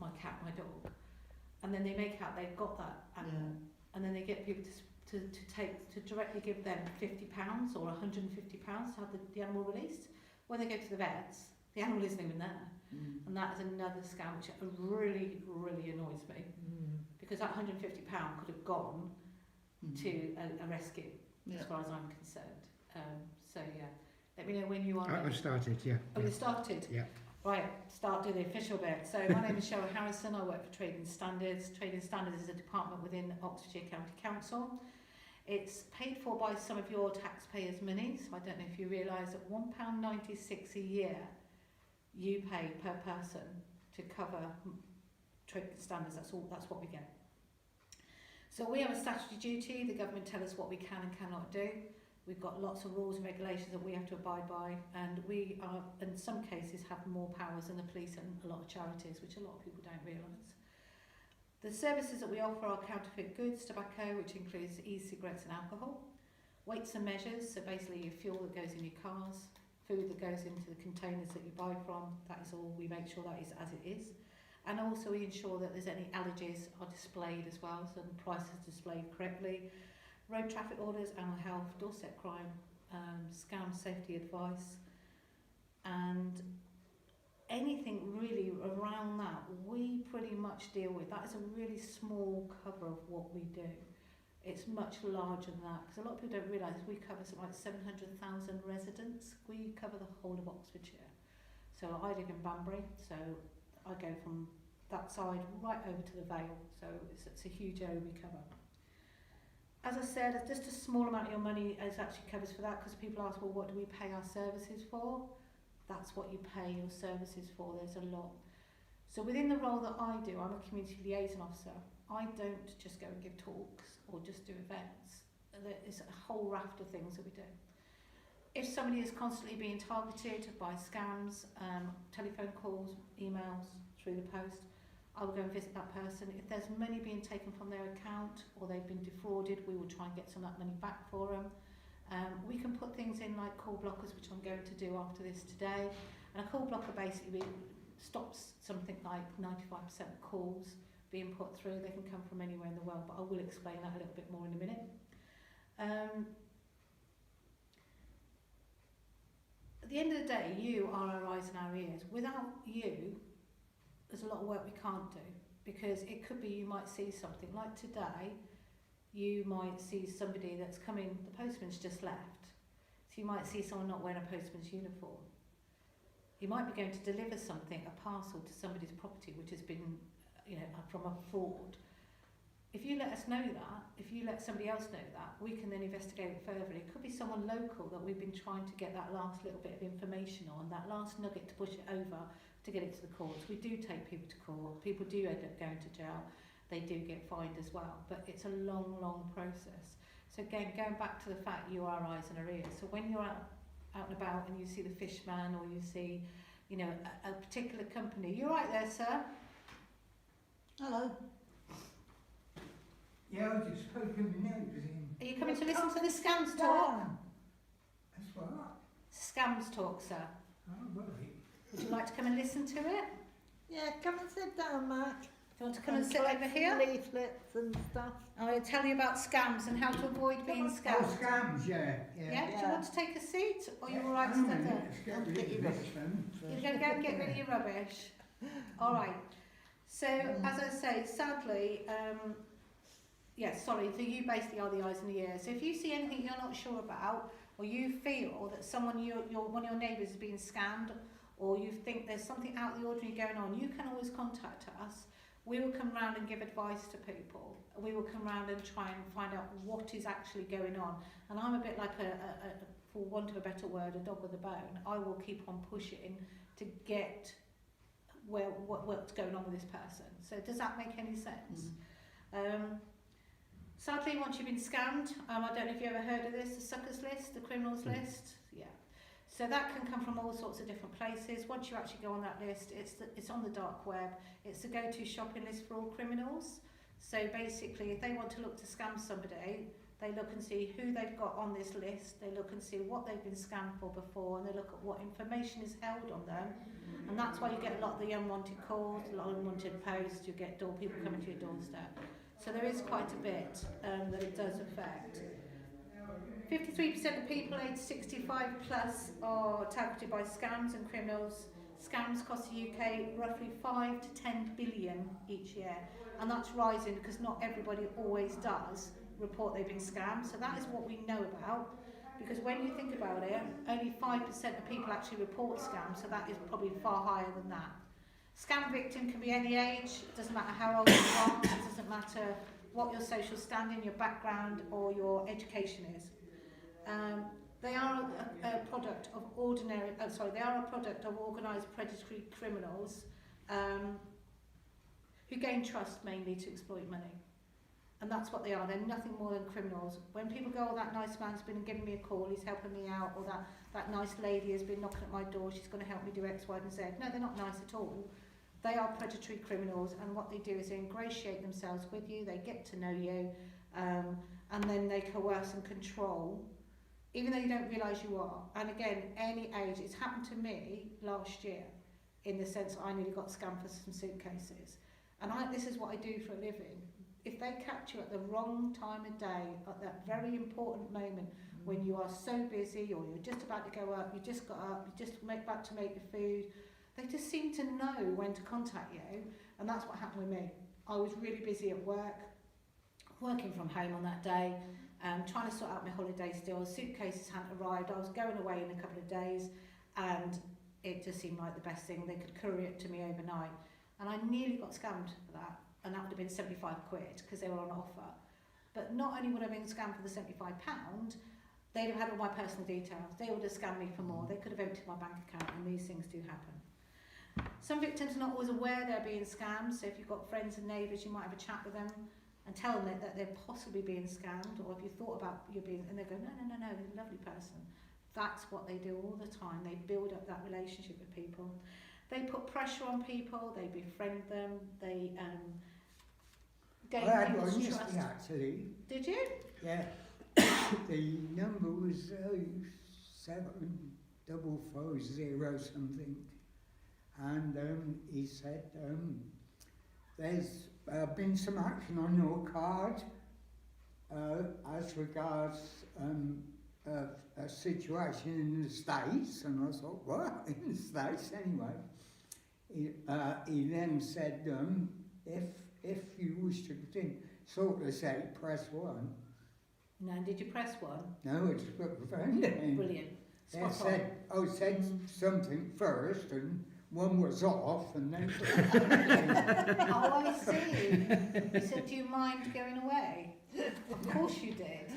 my cat, my dog, and then they make out they've got that animal, and then they get people to directly give them £50 or £150 to have the animal released. When they go to the vets, the animal isn't even there, and that is another scam which really, really annoys me, because that £150 could have gone to a rescue, as far as I'm concerned. So yeah, let me know when you are. I started, yeah. Oh, you started? Yeah. Right, start doing the official bit. So my name is Cheryl Harrison, I work for Trading Standards. Trading Standards is a department within Oxfordshire County Council. It's paid for by some of your taxpayers' money, so I don't know if you realise that £1.96 a year you pay per person to cover Trading Standards. That's what we get. So we have a statutory duty. The government tell us what we can and cannot do. We've got lots of rules and regulations that we have to abide by, and we are, in some cases, have more powers than the police and a lot of charities, which a lot of people don't realise. The services that we offer are counterfeit goods, tobacco, which includes e-cigarettes and alcohol, weights and measures, so basically your fuel that goes in your cars, food that goes into the containers that you buy from, that is all, we make sure that is as it is. And also we ensure that there's any allergies are displayed as well, so the price is displayed correctly. Road traffic orders, animal health, doorstep crime, scam safety advice, and anything really around that we pretty much deal with. That is a really small cover of what we do. It's much larger than that, because a lot of people don't realise we cover something like 700,000 residents. We cover the whole of Oxfordshire. So I live in Banbury, so I go from that side right over to the Vale, so it's a huge area we cover. As I said, just a small amount of your money is actually covers for that, because people ask, well, what do we pay our services for? That's what you pay your services for. There's a lot. So within the role that I do, I'm a community liaison officer. I don't just go and give talks or just do events. There's a whole raft of things that we do. If somebody is constantly being targeted by scams, telephone calls, emails, through the post, I will go and visit that person. If there's money being taken from their account or they've been defrauded, we will try and get some of that money back for them. We can put things in like call blockers, which I'm going to do after this today. And a call blocker basically stops something like 95% of calls being put through. They can come from anywhere in the world, but I will explain that a little bit more in a minute. At the end of the day, you are our eyes and our ears. Without you, there's a lot of work we can't do, because it could be you might see something like today. You might see somebody that's coming, the postman's just left, so you might see someone not wearing a postman's uniform. You might be going to deliver something, a parcel to somebody's property which has been, from a fraud. If you let us know that, if you let somebody else know that, we can then investigate it further. It could be someone local that we've been trying to get that last little bit of information on, that last nugget to push it over to get it to the courts. We do take people to court. People do end up going to jail. They do get fined as well, but it's a long, long process. So again, going back to the fact you are our eyes and our ears. So when you're out and about and you see the Fishman, or you see, a particular company, you're right there, sir. Hello. Yeah, I just spoken the news in. Are you coming to listen to the Scams Talk? That's what. Scams Talk, sir. Oh, right. Would you like to come and listen to it? Yeah, come and sit down, Mark. Do you want to come and sit over here? Leaflets and stuff. I'm going to tell you about scams and how to avoid being Oh, scammed. scams, yeah. Yeah? Do you want to take a seat, or you're all right to stand there? Let's get rid of this then. You're going to go and get rid of your rubbish. All right. So, as I say, sadly, so you basically are the eyes and the ears. So if you see anything you're not sure about, or you feel that someone, one of your neighbours is being scammed, or you think there's something out of the ordinary going on, you can always contact us. We will come round and give advice to people. We will come round and try and find out what is actually going on. And I'm a bit like for want of a better word, a dog with a bone. I will keep on pushing to get what's going on with this person. So does that make any sense? Sadly, once you've been scammed, I don't know if you ever heard of this, the suckers list, the criminals list. Yeah. So that can come from all sorts of different places. Once you actually go on that list, it's on the dark web. It's the go-to shopping list for all criminals. So basically, if they want to look to scam somebody, They look and see who they've got on this list, they look and see what they've been scammed for before, and they look at what information is held on them. And that's why you get a lot of the unwanted calls, a lot of unwanted posts, you get people coming to your doorstep. So there is quite a bit that it does affect. 53% of people aged 65 plus are targeted by scams and criminals. Scams cost the UK roughly 5 to 10 billion each year, and that's rising because not everybody always does report they've been scammed. So that is what we know about, because when you think about it, only 5% of people actually report scams, so that is probably far higher than that. Scam victim can be any age, it doesn't matter how old you are, it doesn't matter what your social standing, your background or your education is. They are a product of organised predatory criminals who gain trust mainly to exploit money. And that's what they are. They're nothing more than criminals. When people go, oh, that nice man's been giving me a call, he's helping me out, or that nice lady has been knocking at my door, she's going to help me do X, Y, and Z. No, they're not nice at all. They are predatory criminals, and what they do is they ingratiate themselves with you, they get to know you, and then they coerce and control, even though you don't realise you are. And again, any age, it's happened to me last year, in the sense that I nearly got scammed for some suitcases. And this is what I do for a living. If they catch you at the wrong time of day, at that very important moment when you are so busy, or you're just about to go up, you just got up, you just about to make your food, they just seem to know when to contact you. And that's what happened with me. I was really busy at work, working from home on that day, trying to sort out my holiday still. Suitcases hadn't arrived. I was going away in a couple of days, and it just seemed like the best thing. They could courier it to me overnight. And I nearly got scammed for that. And that would have been 75 quid because they were on offer. But not only would I have been scammed for the £75, they'd have had all my personal details. They would have scammed me for more. They could have emptied my bank account, and these things do happen. Some victims are not always aware they're being scammed, so if you've got friends and neighbours, you might have a chat with them and tell them that they're possibly being scammed, or if you thought about you being, and they go, no, they're a lovely person. That's what they do all the time. They build up that relationship with people. They put pressure on people, they befriend them, they gain I had people's one trust. yesterday, actually. Did you? Yeah. The number was 7440 something. And he said, there's been some action on your card as regards a situation in the States. And I thought, what? In the States anyway? He then said, if you wish to continue, sort of say, press 1. No, did you press 1? No, it's put the phone down. Brilliant. They Spot said something first, and 1 was off, and then... Oh, I see. You said, do you mind going away? Of course you did.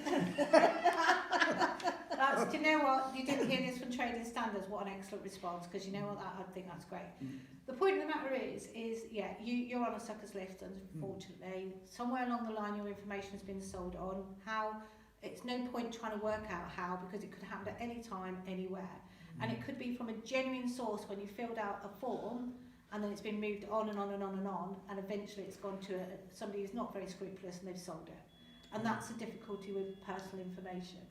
Do you know what? You didn't hear this from Trading Standards. What an excellent response, because you know what? I think that's great. The point of the matter is yeah, you're on a suckers list, unfortunately. Somewhere along the line, your information has been sold on. How? It's no point trying to work out how, because it could happen at any time, anywhere. And it could be from a genuine source when you filled out a form, and then it's been moved on and on and on and on, and eventually it's gone to somebody who's not very scrupulous and they've sold it. And that's the difficulty with personal information.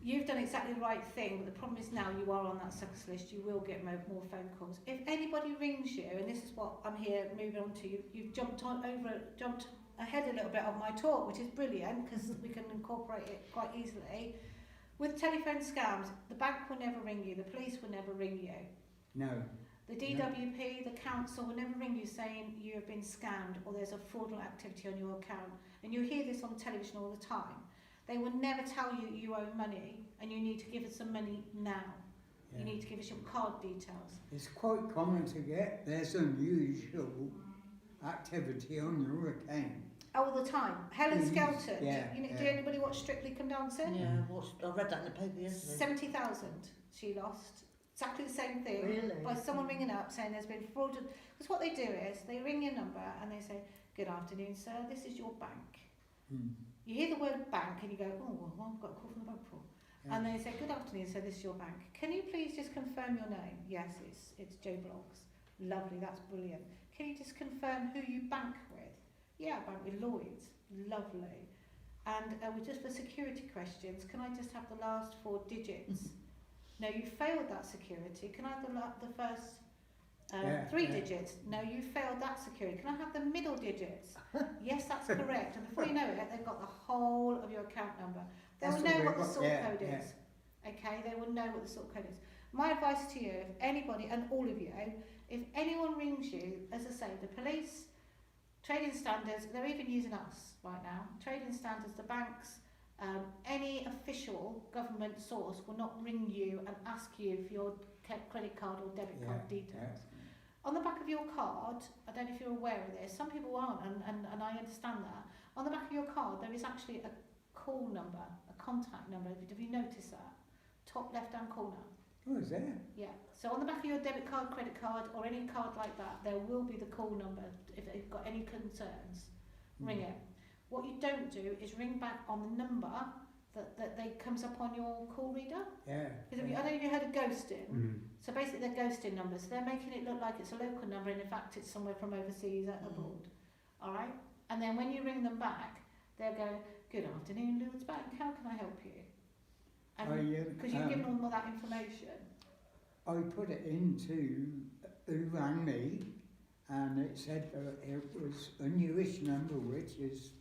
You've done exactly the right thing, but the problem is now you are on that success list, you will get more phone calls. If anybody rings you, and this is what I'm here moving on to, you've jumped ahead a little bit of my talk, which is brilliant because we can incorporate it quite easily. With telephone scams, the bank will never ring you, the police will never ring you. No. The DWP, the council will never ring you saying you have been scammed or there's a fraudulent activity on your account. And you hear this on television all the time. They will never tell you you owe money and you need to give us some money now. Yeah. You need to give us your card details. It's quite common to get, there's unusual activity on your account. All the time. Helen Skelton. Yeah, Do anybody watch Strictly Come Dancing? Yeah, I read that in the paper yesterday. 70,000 she lost. Exactly the same thing. Really? By someone ringing up saying there's been fraud. Because what they do is they ring your number and they say, good afternoon, sir, this is your bank. You hear the word bank and you go, oh, well, I've got a call from the bank for. Yeah. And they say, good afternoon, sir, this is your bank. Can you please just confirm your name? Yes, it's Joe Bloggs. Lovely, that's brilliant. Can you just confirm who you bank with? Yeah, I bank with Lloyds. Lovely. And just for security questions, can I just have the last 4 digits? No, you failed that security. Can I have the first 3 digits? No, you failed that security. Can I have the middle digits? Yes, that's correct. And before you know it, they've got the whole of your account number. They will know what the sort code is. Okay, they will know what the sort code is. My advice to you, if anybody, and all of you, if anyone rings you, as I say, the police, trading standards, they're even using us right now. Trading standards, the banks, any official government source will not ring you and ask you for your credit card or debit card details. On the back of your card, I don't know if you're aware of this, some people aren't, and I understand that. On the back of your card, there is actually a call number, a contact number. Have you noticed that? Top left-hand corner. Oh, is there? Yeah. So on the back of your debit card, credit card, or any card like that, there will be the call number. If they've got any concerns, ring it. What you don't do is ring back on the number that they comes up on your call reader. Yeah. Because I don't know if you heard of ghosting. So basically they're ghosting numbers. So they're making it look like it's a local number, and in fact it's somewhere from overseas abroad. All right. And then when you ring them back, they'll go, "Good afternoon, Lourdes Bank. How can I help you?" Because you've given them all that information. I put it into who rang me, and it said that it was a newish number, which is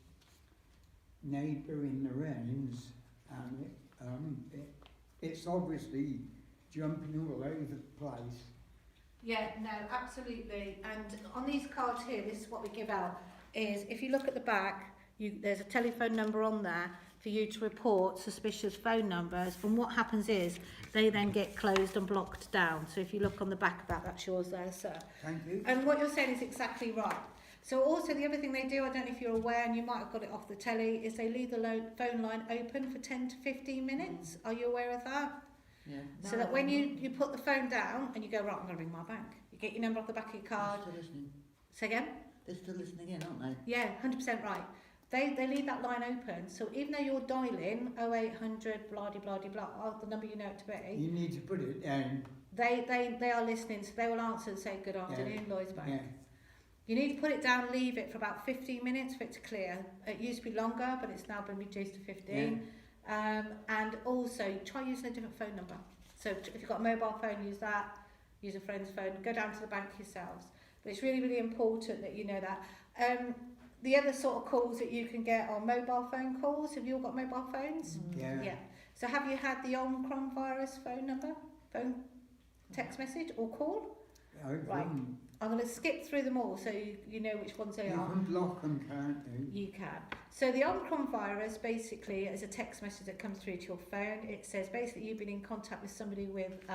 neighbour in the Wrens, and it's obviously jumping all over the place. Yeah, no, absolutely. And on these cards here, this is what we give out, is if you look at the back, there's a telephone number on there for you to report suspicious phone numbers, and what happens is they then get closed and blocked down. So if you look on the back of that, that's yours there, sir. Thank you. And what you're saying is exactly right. So also the other thing they do, I don't know if you're aware, and you might have got it off the telly, is they leave the phone line open for 10 to 15 minutes. Are you aware of that? Yeah. So that when you put the phone down and you go, right, I'm going to ring my bank. You get your number off the back of your card. They're still listening. Say again? They're still listening in, aren't they? Yeah, 100% right. They leave that line open. So even though you're dialing 0800 blah de blah de blah, the number you know it to be, You need to put it down. they are listening, so they will answer and say, "Good afternoon, Lloyds Bank." Yeah. You need to put it down, leave it for about 15 minutes for it to clear. It used to be longer, but it's now been reduced to 15. And also, try using a different phone number. So if you've got a mobile phone, use that. Use a friend's phone. Go down to the bank yourselves. But it's really, really important that you know that. The other sort of calls that you can get are mobile phone calls. Have you all got mobile phones? Yeah. So have you had the Omicron virus phone number? Phone, text message or call? Right. I'm going to skip through them all so you know which ones they You are. can block them, can't you? You can. So the Omicron virus basically is a text message that comes through to your phone. It says basically you've been in contact with somebody with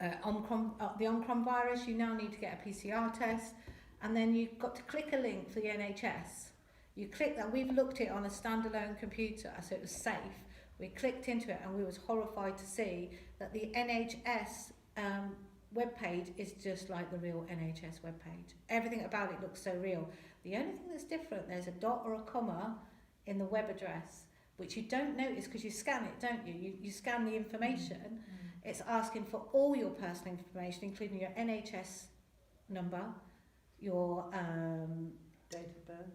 the Omicron virus. You now need to get a PCR test, and then you've got to click a link for the NHS. You click that. We've looked at it on a standalone computer, so it was safe. We clicked into it and we was horrified to see that the NHS webpage is just like the real NHS webpage. Everything about it looks so real. The only thing that's different, there's a dot or a comma in the web address, which you don't notice because you scan it, don't you? You scan the information. It's asking for all your personal information, including your NHS number, your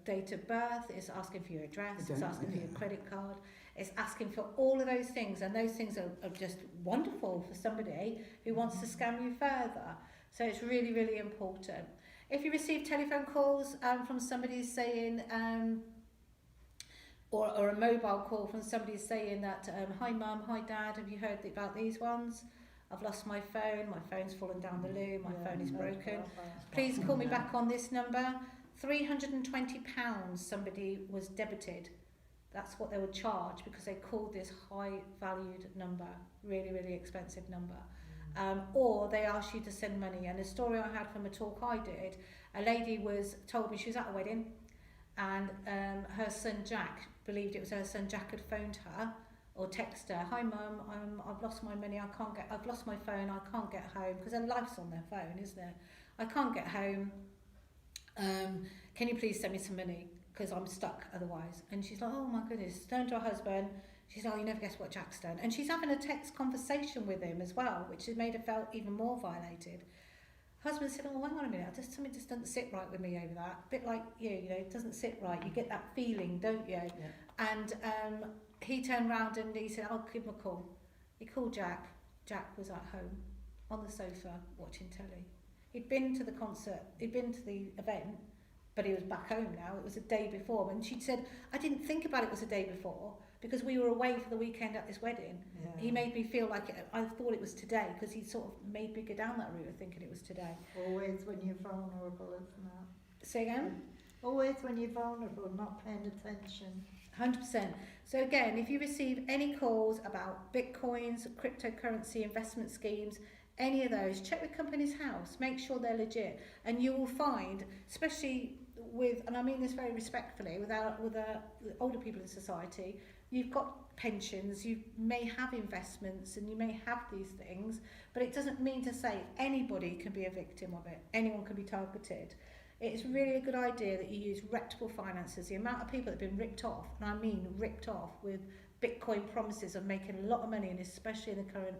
date of birth. It's asking for your address. It's asking for your credit card. It's asking for all of those things, and those things are just wonderful for somebody who wants to scam you further. So it's really, really important. If you receive telephone calls from somebody saying, or a mobile call from somebody saying that, "Hi mum, hi dad, have you heard about these ones? I've lost my phone's fallen down the loo, my phone is broken. Please call me back on this number." £320 somebody was debited. That's what they would charge because they called this high valued number, really, really expensive number. Or they asked you to send money. And a story I had from a talk I did, a lady told me she was at a wedding, and her son Jack believed it was her son Jack had phoned her or texted her, "Hi mum, I've lost my money, I've lost my phone, I can't get home," because their life's on their phone, isn't it? "I can't get home. Can you please send me some money? Because I'm stuck otherwise." And she's like, "Oh my goodness," turned to her husband. She's like, "Oh, you never guess what Jack's done." And she's having a text conversation with him as well, which has made her feel even more violated. Husband said, oh, hang on a minute, something just doesn't sit right with me over that. A bit like you know, it doesn't sit right. You get that feeling, don't you? Yeah. And he turned round and he said, I'll give him a call. He called Jack. Jack was at home on the sofa watching telly. He'd been to the concert, he'd been to the event, but he was back home now. It was a day before. And she'd said, I didn't think about it was a day before because we were away for the weekend at this wedding. Yeah. He made me feel like I thought it was today because he sort of made me go down that route of thinking it was today. Always when you're vulnerable, isn't it? Say again? Always when you're vulnerable, not paying attention. 100%. So again, if you receive any calls about bitcoins, cryptocurrency, investment schemes, any of those, check the company's house, make sure they're legit, and you will find, especially with, and I mean this very respectfully, with older people in society, you've got pensions, you may have investments, and you may have these things, but it doesn't mean to say anybody can be a victim of it, anyone can be targeted. It's really a good idea that you use reputable finances. The amount of people that have been ripped off, and I mean ripped off, with Bitcoin promises of making a lot of money, and especially in the current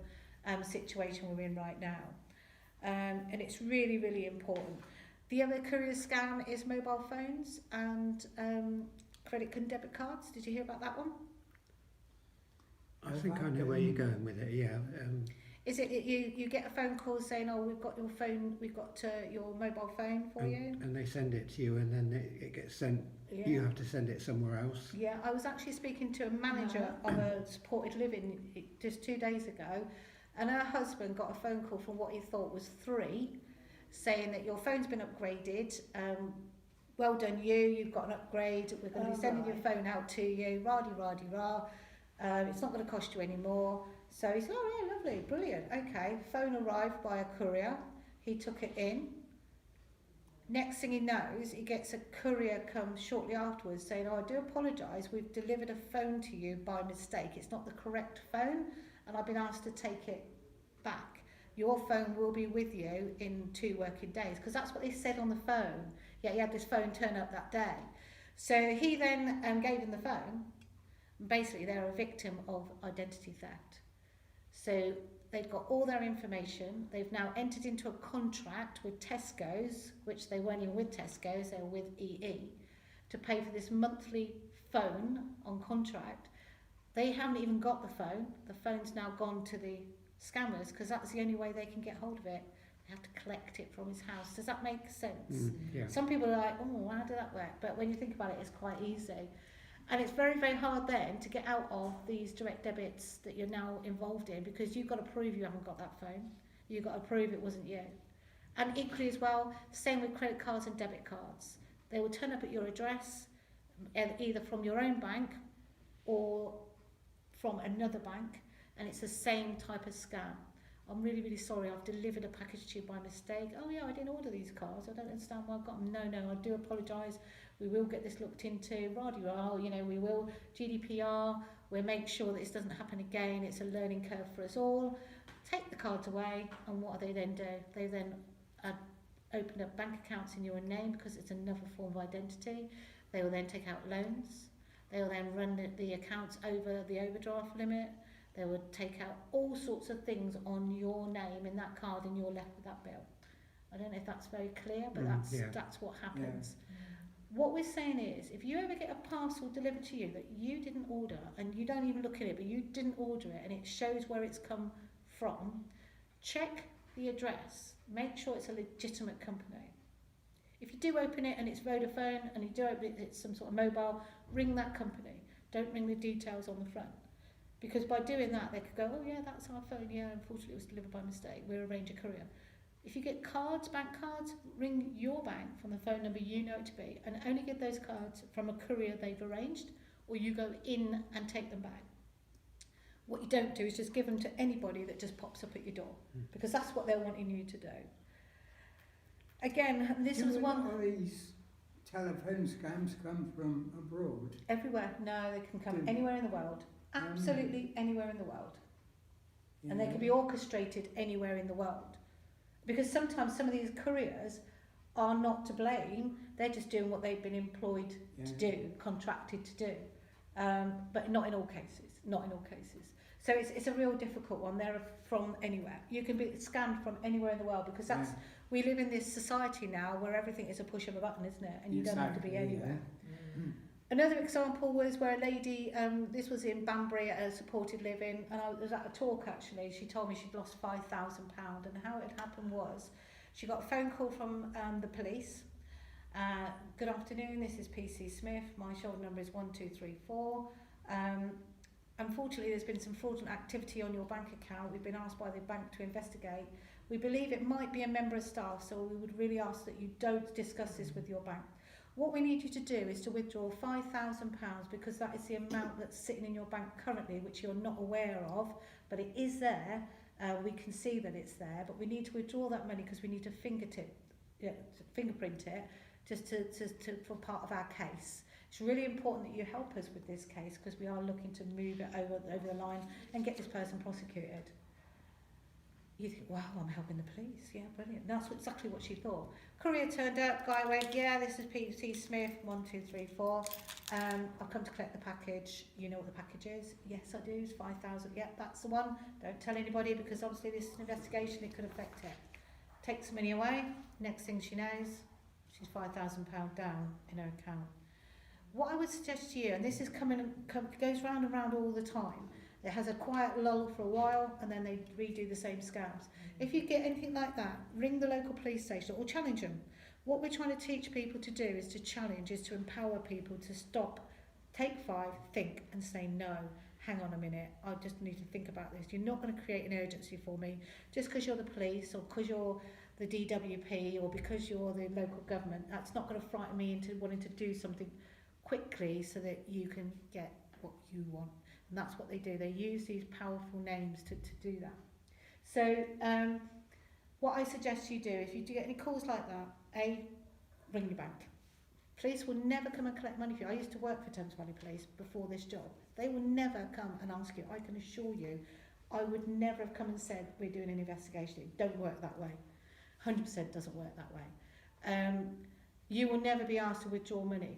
situation we're in right now. And it's really, really important. The other courier scam is mobile phones and credit and debit cards. Did you hear about that one? I think I know where you're going with it, yeah. Is it you get a phone call saying, oh, we've got your phone, we've got your mobile phone for you? And they send it to you and then it gets sent, Yeah. you have to send it somewhere else. Yeah, I was actually speaking to a manager of a supported living just 2 days ago, and her husband got a phone call from what he thought was 3, saying that your phone's been upgraded, well done you've got an upgrade, we're going to be sending your phone out to you, rah-de-rah-de-rah, it's not going to cost you any more. So he said, oh yeah, lovely, brilliant, okay. Phone arrived by a courier, he took it in. Next thing he knows, he gets a courier come shortly afterwards saying, oh, I do apologise, we've delivered a phone to you by mistake. It's not the correct phone, and I've been asked to take it back. Your phone will be with you in 2 working days, because that's what they said on the phone. Yeah, he had this phone turn up that day. So he then gave them the phone. Basically, they're a victim of identity theft. So they've got all their information. They've now entered into a contract with Tesco's, which they weren't even with Tesco's, they were with EE, to pay for this monthly phone on contract. They haven't even got the phone. The phone's now gone to the scammers because that's the only way they can get hold of it. They have to collect it from his house. Does that make sense? Yeah. Some people are like, oh, how did that work? But when you think about it, it's quite easy. And it's very, very hard then to get out of these direct debits that you're now involved in, because you've got to prove you haven't got that phone. You've got to prove it wasn't you. And equally as well, same with credit cards and debit cards. They will turn up at your address, either from your own bank or from another bank, and it's the same type of scam. I'm really, really sorry, I've delivered a package to you by mistake. Oh yeah, I didn't order these cards, I don't understand why I've got them. No, I do apologise. We will get this looked into, radio, you know, we will, GDPR, we'll make sure that this doesn't happen again. It's a learning curve for us all. Take the cards away, and what do? They then open up bank accounts in your name, because it's another form of identity. They will then take out loans. They will then run the accounts over the overdraft limit. They will take out all sorts of things on your name in that card, and you're left with that bill. I don't know if that's very clear, but that's what happens. Yeah. What we're saying is, if you ever get a parcel delivered to you that you didn't order, and you don't even look at it, but you didn't order it, and it shows where it's come from, check the address. Make sure it's a legitimate company. If you do open it and it's Vodafone, and you do open it, it's some sort of mobile, ring that company. Don't ring the details on the front. Because by doing that, they could go, oh yeah, that's our phone, yeah, unfortunately it was delivered by mistake, we'll arrange a courier. If you get cards, bank cards, ring your bank from the phone number you know it to be, and only get those cards from a courier they've arranged, or you go in and take them back. What you don't do is just give them to anybody that just pops up at your door, because that's what they're wanting you to do. Again, this was one... Do these telephone scams come from abroad? Everywhere. No, they can come anywhere in the world. Absolutely anywhere in the world. And they can be orchestrated anywhere in the world. Because sometimes some of these couriers are not to blame. They're just doing what they've been employed to do, contracted to do. But not in all cases. Not in all cases. So it's a real difficult one. They're from anywhere. You can be scammed from anywhere in the world because that's we live in this society now where everything is a push of a button, isn't it? And you don't have to be anywhere. Another example was where a lady, this was in Banbury at a supported living, and I was at a talk actually. She told me she'd lost £5,000, and how it happened was she got a phone call from the police. Good afternoon, this is PC Smith. My shoulder number is 1234. Unfortunately, there's been some fraudulent activity on your bank account. We've been asked by the bank to investigate. We believe it might be a member of staff, so we would really ask that you don't discuss this with your bank. What we need you to do is to withdraw £5,000 because that is the amount that's sitting in your bank currently, which you're not aware of, but it is there. We can see that it's there, but we need to withdraw that money because we need to fingerprint it just to for part of our case. It's really important that you help us with this case because we are looking to move it over the line and get this person prosecuted. You think, wow, I'm helping the police. Yeah, brilliant. That's exactly what she thought. Courier turned up, guy went, yeah, this is PC Smith, 1234. I've come to collect the package. You know what the package is? Yes, I do. It's 5,000. Yep, that's the one. Don't tell anybody because obviously this is an investigation. It could affect it. Takes the money away. Next thing she knows, she's £5,000 down in her account. What I would suggest to you, and this is goes round and round all the time, it has a quiet lull for a while and then they redo the same scams. If you get anything like that, ring the local police station or challenge them. What we're trying to teach people to do is to challenge, is to empower people to stop, take 5, think and say no. Hang on a minute, I just need to think about this. You're not going to create an urgency for me just because you're the police or because you're the DWP or because you're the local government. That's not going to frighten me into wanting to do something quickly so that you can get what you want. And that's what they do. They use these powerful names to do that. So what I suggest you do, if you do get any calls like that, ring your bank. Police will never come and collect money for you. I used to work for Thames Valley Police before this job. They will never come and ask you. I can assure you, I would never have come and said, we're doing an investigation. It don't work that way. 100% doesn't work that way. You will never be asked to withdraw money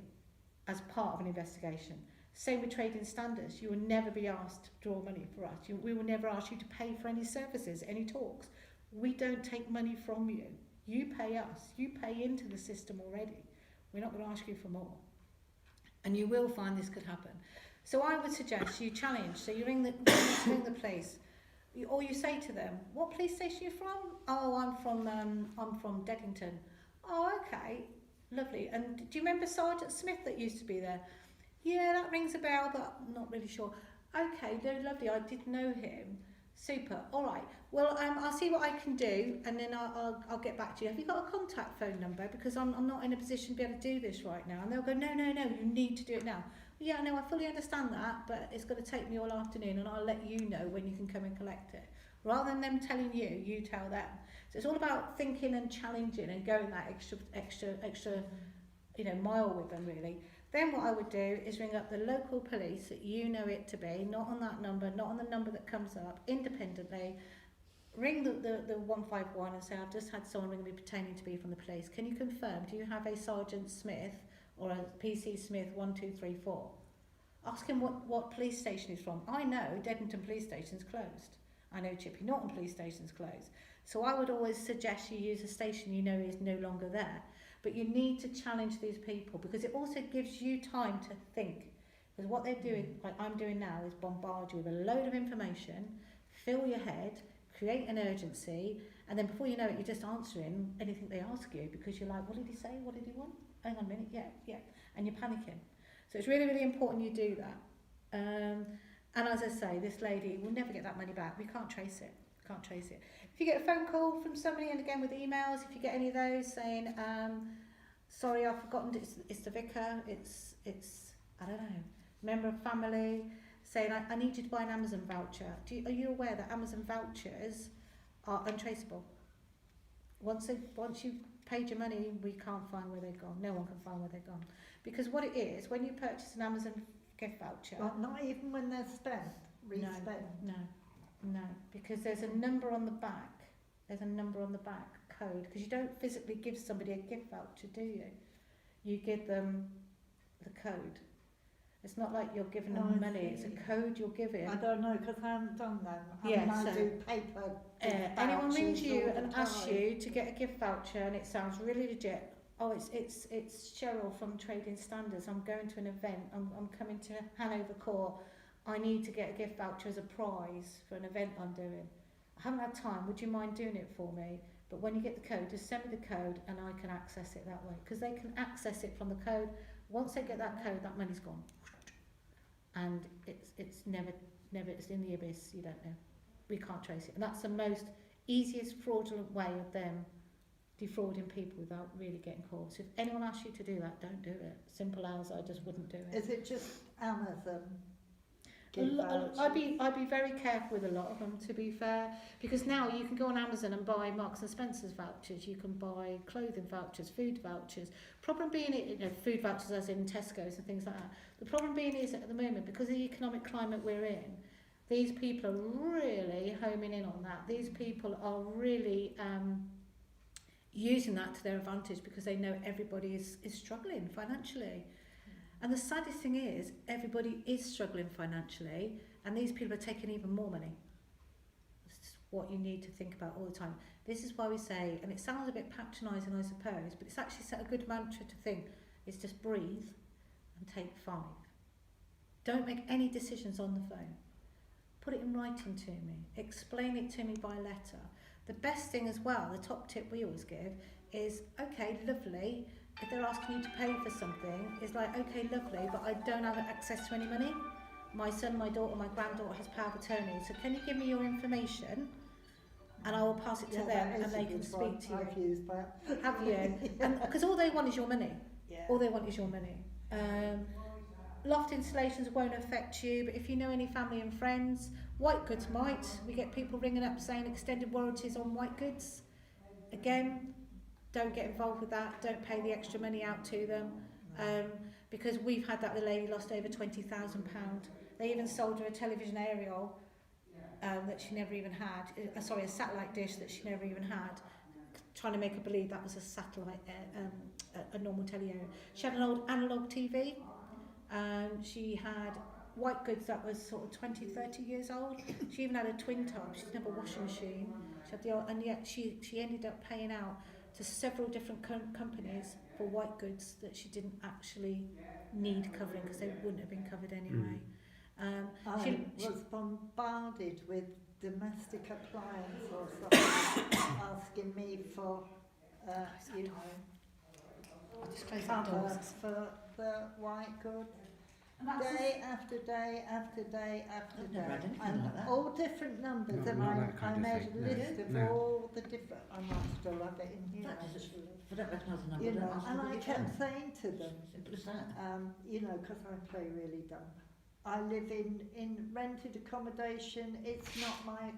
as part of an investigation. Same with trading standards. You will never be asked to draw money for us. We will never ask you to pay for any services, any talks. We don't take money from you. You pay us. You pay into the system already. We're not going to ask you for more. And you will find this could happen. So I would suggest you challenge. So you ring the police, or you say to them, "What police station are you from?" "Oh, I'm from Deddington." "Oh, okay, lovely. And do you remember Sergeant Smith that used to be there?" "Yeah, that rings a bell, but I'm not really sure." "Okay, no, lovely. I did know him. Super. All right. Well, I'll see what I can do, and then I'll get back to you. Have you got a contact phone number? Because I'm not in a position to be able to do this right now." And they'll go, "No, you need to do it now." "Yeah, no, I fully understand that, but it's going to take me all afternoon, and I'll let you know when you can come and collect it." Rather than them telling you, you tell them. So it's all about thinking and challenging and going that extra, mile with them really. Then what I would do is ring up the local police that you know it to be, not on that number, not on the number that comes up, independently. Ring the 151 and say, "I've just had someone ring me pretending to be from the police. Can you confirm, do you have a Sergeant Smith or a PC Smith 1234? Ask him what police station he's from. I know Deddington Police Station's closed. I know Chippy Norton Police Station's closed. So I would always suggest you use a station you know is no longer there. But you need to challenge these people because it also gives you time to think. Because what they're doing, like I'm doing now, is bombard you with a load of information, fill your head, create an urgency, and then before you know it, you're just answering anything they ask you because you're like, "What did he say? What did he want? Hang on a minute, yeah." And you're panicking. So it's really, really important you do that. And as I say, this lady will never get that money back. We can't trace it. If you get a phone call from somebody, and again with emails, if you get any of those saying, "Sorry, I've forgotten, it's the vicar, it's I don't know, member of family," saying, I need you to buy an Amazon voucher. Are you aware that Amazon vouchers are untraceable? Once you've paid your money, we can't find where they've gone. No one can find where they've gone. Because what it is, when you purchase an Amazon gift voucher... Well, not even when they're spent, respent. No, because there's a number on the back. Code, because you don't physically give somebody a gift voucher, do you? You give them the code. It's not like you're giving Oh, them I money, it's a see. code you're giving. I don't know because I haven't done them. I Yeah, mean, I so- do paper. Anyone rings vouchers you all the and asks time. you to get a gift voucher and it sounds really legit, oh, it's Cheryl from Trading Standards, I'm going to an event, I'm coming to Hanover Court, I need to get a gift voucher as a prize for an event I'm doing. I haven't had time, would you mind doing it for me? But when you get the code, just send me the code and I can access it that way. Because they can access it from the code. Once they get that code, that money's gone. And it's never, it's in the abyss, you don't know. We can't trace it. And that's the most easiest fraudulent way of them defrauding people without really getting caught. So if anyone asks you to do that, don't do it. Simple as I just wouldn't do it. Is it just Amazon? I'd be very careful with a lot of them, to be fair, because now you can go on Amazon and buy Marks and Spencer's vouchers, you can buy clothing vouchers, food vouchers. Problem being, food vouchers as in Tesco's and things like that. The problem being is at the moment, because of the economic climate we're in, these people are really homing in on that. These people are really using that to their advantage because they know everybody is struggling financially. And the saddest thing is, everybody is struggling financially, and these people are taking even more money. This is what you need to think about all the time. This is why we say, and it sounds a bit patronising, I suppose, but it's actually a good mantra to think, is just breathe and take 5. Don't make any decisions on the phone. Put it in writing to me. Explain it to me by letter. The best thing as well, the top tip we always give, is, okay, lovely, if they're asking you to pay for something, it's like, okay, lovely, but I don't have access to any money. My son, my daughter, my granddaughter has power of attorney, so can you give me your information and I will pass it to them and they can speak to you. I've used that. Have you? Because all they want is your money. Yeah. All they want is your money. Loft installations won't affect you, but if you know any family and friends, white goods might. We get people ringing up saying extended warranties on white goods. Again, don't get involved with that. Don't pay the extra money out to them. Because we've had that, the lady lost over £20,000. They even sold her a television aerial that she never even had. A satellite dish that she never even had. Trying to make her believe that was a satellite, a normal telly aerial. She had an old analogue TV. She had white goods that was sort of 20, 30 years old. She even had a twin top. She didn't have a washing machine. She had the old, and yet she ended up paying out to several different companies for white goods that she didn't actually need covering because they wouldn't have been covered anyway. I was bombarded with domestic appliance or something asking me for, you know, I'll just close the cover doors. for the white goods. Day after day after day after I've day. never had anything And like that. all different numbers, No, and not I that kind of made thing, a no. list of No. all the different, I might still have it in here That is- actually. If I don't recognise the number, You don't know, ask and for I the kept account. saying to them, Simple as that. you know, because I play really dumb. I live in rented accommodation, it's not my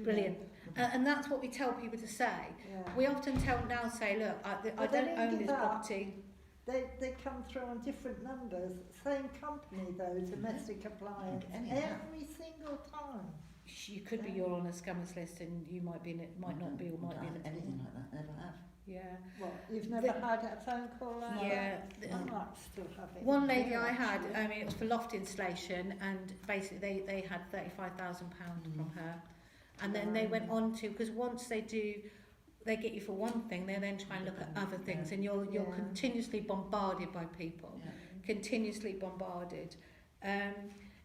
Brilliant. And that's what we tell people to say. Yeah. We often say, look, I But they don't didn't own give this up. property. They come through on different numbers, same company though, domestic appliance, Any of that. every single time. You could be you're on a scammers list and you might be in it, might not be, or might be in it. Anything like that, never have. Yeah. What, you've never had a phone call like Yeah. that? I might still have it. One in lady here, I had, actually. it was for loft installation, and basically they had £35,000 from her, and then they went on to, because once they get you for one thing, they then try and look at other things, and you're Yeah. continuously bombarded by people, Yeah. continuously bombarded.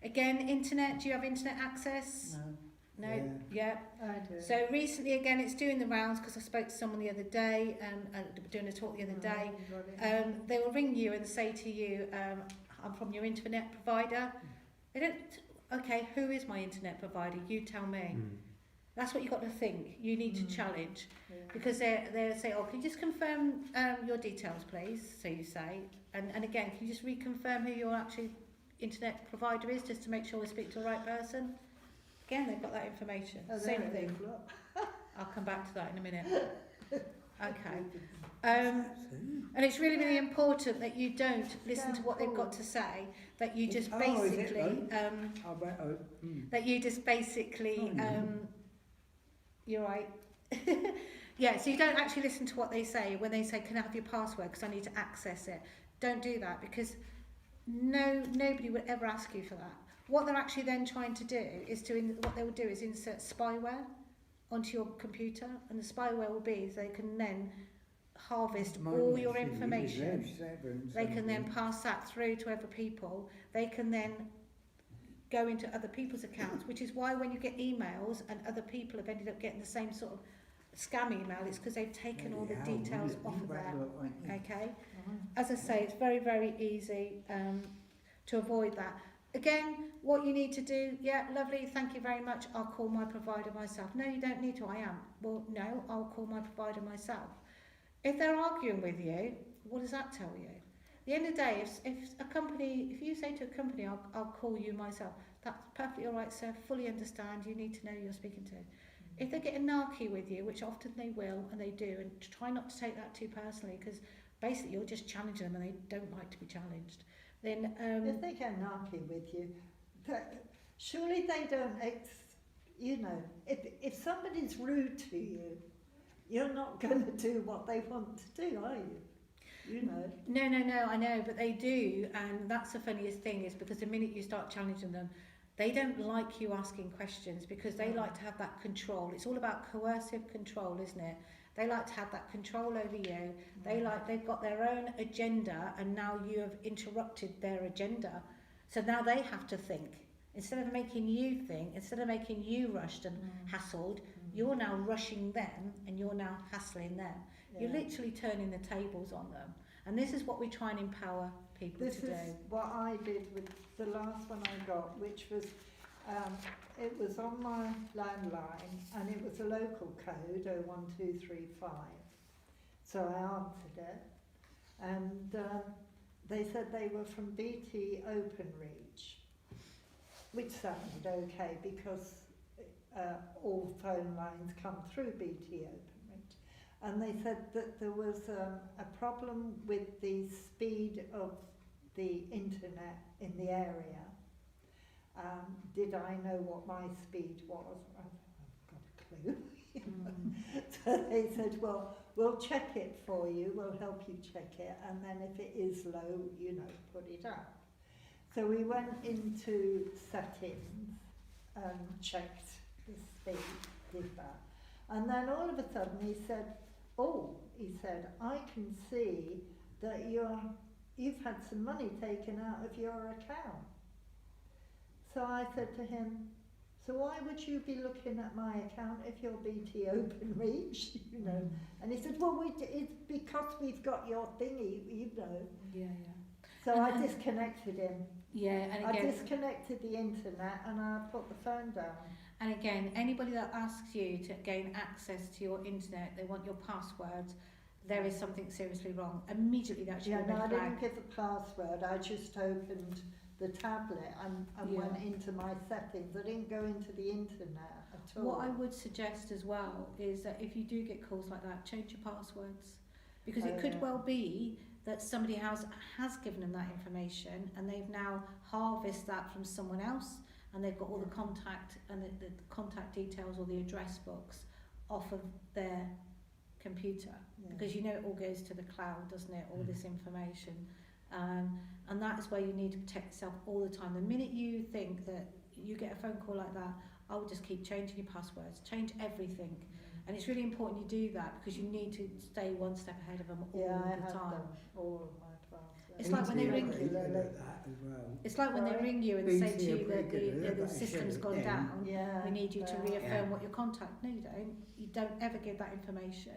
Again, internet. Do you have internet access? No. No. Yeah. I do. So recently, again, it's doing the rounds because I spoke to someone the other day, doing a talk the other day. They will ring you and say to you, I'm from your internet provider. They don't, okay, who is my internet provider? You tell me. That's what you've got to think. You need to challenge. Yeah. Because they'll say, oh, can you just confirm your details, please? So you say. And again, can you just reconfirm who your actual internet provider is, just to make sure we speak to the right person? Again, they've got that information. Oh, Same there it thing. is, look. I'll come back to that in a minute. Okay. And it's really, really important that you don't listen to what they've got to say, that you just Oh, is it, basically, I bet, that you just basically, you're right. Yeah, so you don't actually listen to what they say when they say, can I have your password because I need to access it. Don't do that, because nobody would ever ask you for that. What they're actually then trying to do is what they will do is insert spyware onto your computer, and the spyware will be so they can then harvest all your information. They can then pass that through to other people. They can then go into other people's accounts, which is why when you get emails and other people have ended up getting the same sort of scam email, it's because they've taken all the details off of there. Okay? As I say, it's very, very easy to avoid that. Again, what you need to do, yeah, lovely, thank you very much, I'll call my provider myself. No, you don't need to, I am. Well, no, I'll call my provider myself. If they're arguing with you, what does that tell you? At the end of the day, if you say to a company, I'll call you myself, that's perfectly all right, sir, fully understand, you need to know who you're speaking to. If they get a narky with you, which often they will, and they do, and try not to take that too personally, because basically you're just challenging them and they don't like to be challenged, then... if they get narky with you, surely they don't, if somebody's rude to you, you're not going to do what they want to do, are you? You know. No, I know, but they do, and that's the funniest thing, is because the minute you start challenging them, they don't like you asking questions because they like to have that control. It's all about coercive control, isn't it? They like to have that control over you. They've got their own agenda, and now you have interrupted their agenda. So now they have to think. Instead of making you think, instead of making you rushed and hassled, you're now rushing them and you're now hassling them. Yeah. You're literally turning the tables on them. And this is what we try and empower people to do. This is what I did with the last one I got, which was, it was on my landline and it was a local code, 01235. So I answered it, and they said they were from BT Openreach, which sounded okay because all phone lines come through BT Openreach. And they said that there was a problem with the speed of the internet in the area. Did I know what my speed was? I've got a clue. So they said, well, we'll check it for you, we'll help you check it, and then if it is low, put it up. So we went into settings and checked the speed, did that. And then all of a sudden he said, I can see that you've had some money taken out of your account. So I said to him, so why would you be looking at my account if you're BT Openreach, And he said, well, it's because we've got your thingy, Yeah. So I disconnected him. Yeah, and again... I disconnected the internet and I put the phone down. And again, anybody that asks you to gain access to your internet, they want your passwords, there is something seriously wrong. Immediately that should be a red I flag. didn't give a password, I just opened the tablet and went into my settings. I didn't go into the internet at all. What I would suggest as well is that if you do get calls like that, change your passwords. Because it could well be that somebody has given them that information and they've now harvested that from someone else, and they've got all the contact and the contact details or the address books off of their computer. Because it all goes to the cloud, doesn't it, all this information. And that is where you need to protect yourself all the time. The minute you think that you get a phone call like that, I would just keep changing your passwords, change everything. And it's really important you do that because you need to stay one step ahead of them all the time. Done all of my passwords. It's like when they ring you. It's like when they ring you and say to you that the system's gone down. We need you to reaffirm what your contact. No, you don't. You don't ever give that information.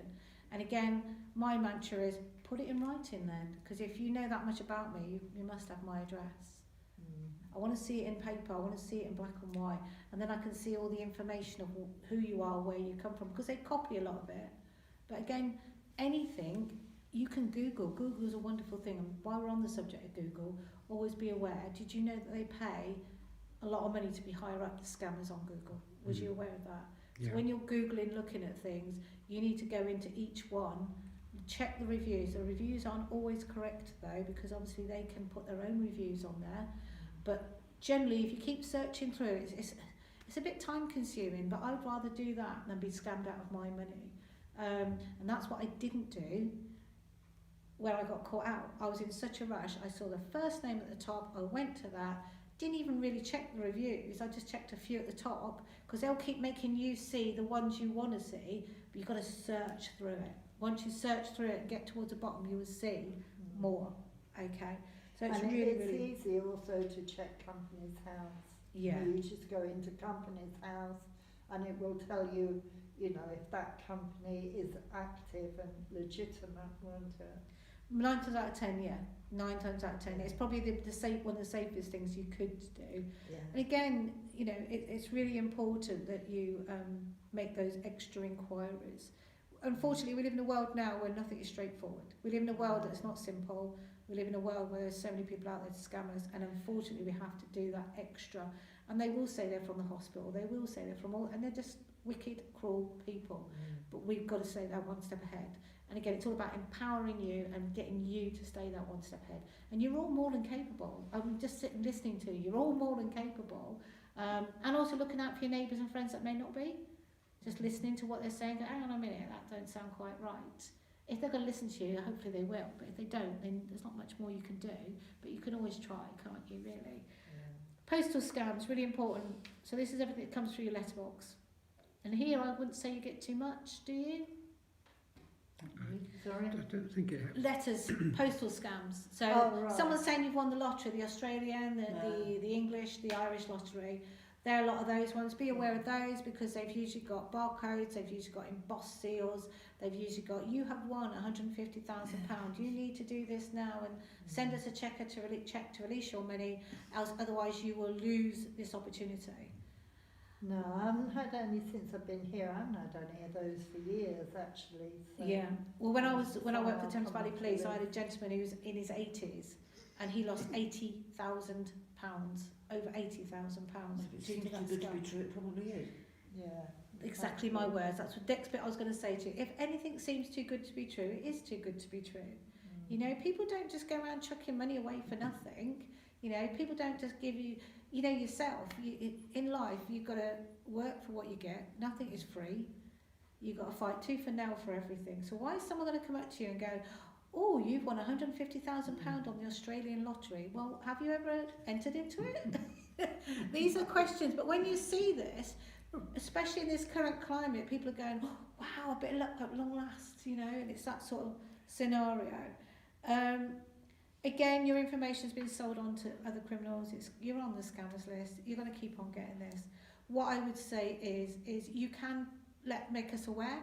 And again, my mantra is put it in writing then, because if you know that much about me, you must have my address. I want to see it in paper, I want to see it in black and white, and then I can see all the information of who you are, where you come from, because they copy a lot of it. But again, anything you can Google. Google is a wonderful thing, and while we're on the subject of Google, always be aware, did you know that they pay a lot of money to be higher up the scammers on Google? Was you aware of that? So when you're Googling, looking at things, you need to go into each one, check the reviews. The reviews aren't always correct though, because obviously they can put their own reviews on there. But generally, if you keep searching through, it's a bit time consuming, but I'd rather do that than be scammed out of my money. And that's what I didn't do. where I got caught out. I was in such a rush. I saw the first name at the top. I went to that. Didn't even really check the reviews. I just checked a few at the top because they'll keep making you see the ones you want to see, but you've got to search through it. Once you search through it and get towards the bottom, you will see more. Okay, so it's and really, it's really easy also to check Companies House. yeah. You just go into Companies House and it will tell you, you know, if that company is active and legitimate, won't it? 9 times out of 10, yeah. 9 times out of 10. It's probably the safe one of the safest things you could do. Yeah. And again, you know, it's really important that you make those extra inquiries. Unfortunately, we live in a world now where nothing is straightforward. We live in a world that's not simple. We live in a world where there's so many people out there to scam us, and unfortunately we have to do that extra. And they will say they're from the hospital, they will say they're from all, and they're just wicked, cruel people. But we've got to stay that one step ahead. And again, it's all about empowering you and getting you to stay that one step ahead. And you're all more than capable. I'm just sitting listening to you. You're all more than capable. And also looking out for your neighbours and friends that may not be. Just listening to what they're saying. Go, hang on a minute, that don't sound quite right. If they're going to listen to you, hopefully they will. But if they don't, then there's not much more you can do. But you can always try, can't you, really? Postal scams, really important. So this is everything that comes through your letterbox. And here I wouldn't say you get too much, do you? Sorry? I don't think it happens. Letters, postal scams. So Oh, right. someone's saying you've won the lottery, the Australian, No. the English, the Irish lottery. There are a lot of those ones. Be aware of those because they've usually got barcodes, they've usually got embossed seals, they've usually got, you have won £150,000. You need to do this now and send us a check to release your money, else otherwise you will lose this opportunity. No, I haven't had any since I've been here. I haven't had any of those for years, actually. So. Yeah. Well, when I worked for Someone Thames Valley come Police, through I had a gentleman who was in his 80s, and he lost £80,000, over £80,000. If due it to seems that too good to scam. be true, it probably is. Yeah. Exactly my words. That's the next bit I was going to say to you. If anything seems too good to be true, it is too good to be true. You know, people don't just go around chucking money away for nothing. You know, people don't just give you, you know, yourself. In life, you've got to work for what you get. Nothing is free. You've got to fight tooth and nail for everything. So why is someone going to come up to you and go, oh, you've won £150,000 on the Australian lottery? Well, have you ever entered into it? These are questions. But when you see this, especially in this current climate, people are going, oh, wow, a bit of luck at long last, you know, and it's that sort of scenario. Again, your information's been sold on to other criminals. You're on the scammers list. You're going to keep on getting this. What I would say is you can make us aware.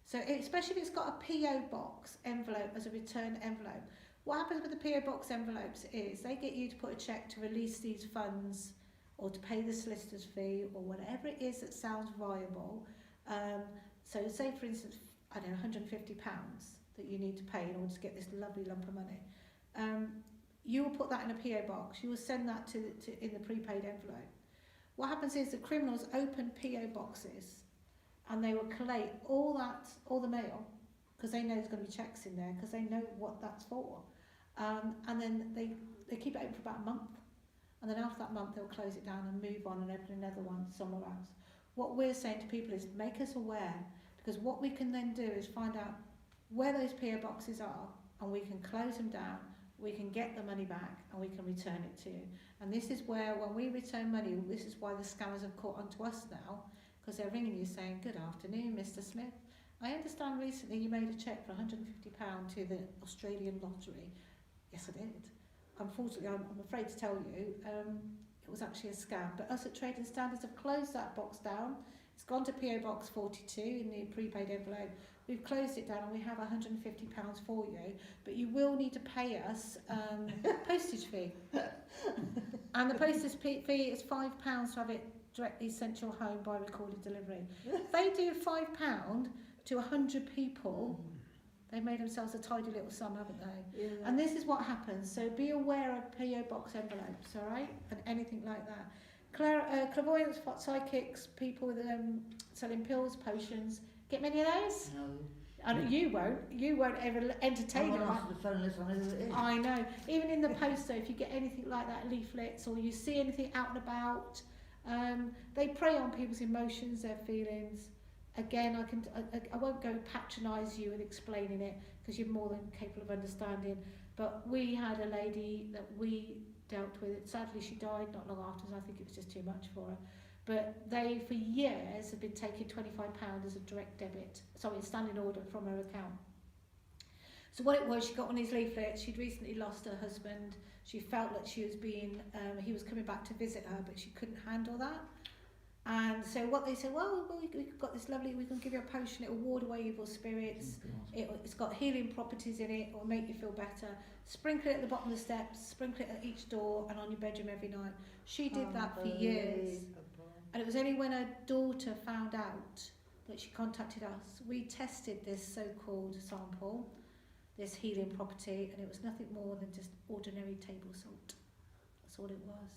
So especially if it's got a PO box envelope as a return envelope. What happens with the PO box envelopes is they get you to put a cheque to release these funds or to pay the solicitor's fee or whatever it is that sounds viable. So say for instance, I don't know, £150 that you need to pay in order to get this lovely lump of money. You will put that in a PO box. You will send that to in the prepaid envelope. What happens is the criminals open PO boxes and they will collate all the mail because they know there's going to be checks in there because they know what that's for. And then they keep it open for about a month. And then after that month, they'll close it down and move on and open another one somewhere else. What we're saying to people is make us aware, because what we can then do is find out where those PO boxes are and we can close them down, we can get the money back and we can return it to you. And this is where, when we return money, this is why the scammers have caught on to us now, because they're ringing you saying, good afternoon, Mr. Smith. I understand recently you made a cheque for £150 to the Australian lottery. Yes, I did. Unfortunately, I'm afraid to tell you, it was actually a scam. But us at Trading Standards have closed that box down. It's gone to PO Box 42 in the prepaid envelope. We've closed it down and we have £150 for you. But you will need to pay us postage fee. And the postage fee is £5 to have it directly sent to your home by recorded delivery. They do £5 to 100 people. They've made themselves a tidy little sum, haven't they? Yeah. And this is what happens. So be aware of PO box envelopes, all right, and anything like that. Clairvoyants, psychics, people with selling pills, potions. Get many of those? No. And you won't. You won't ever entertain I'm them. on the phone list, I know who it is. I know. Even in the post, though, if you get anything like that, leaflets, or you see anything out and about, they prey on people's emotions, their feelings. Again, I won't go patronise you with explaining it, because you're more than capable of understanding. But we had a lady that we dealt with. Sadly, she died not long after, so I think it was just too much for her. But they, for years, have been taking £25 as a direct debit, sorry, a standing order from her account. So what it was, she got one of these leaflets. She'd recently lost her husband. She felt that she was being, he was coming back to visit her, but she couldn't handle that. And so what they said, well, we've got this lovely, we can give you a potion, it will ward away evil spirits, it's got healing properties in it, it will make you feel better. Sprinkle it at the bottom of the steps, sprinkle it at each door and on your bedroom every night. She did that for years. And it was only when her daughter found out that she contacted us, we tested this so-called sample, this healing property, and it was nothing more than just ordinary table salt. That's all it was.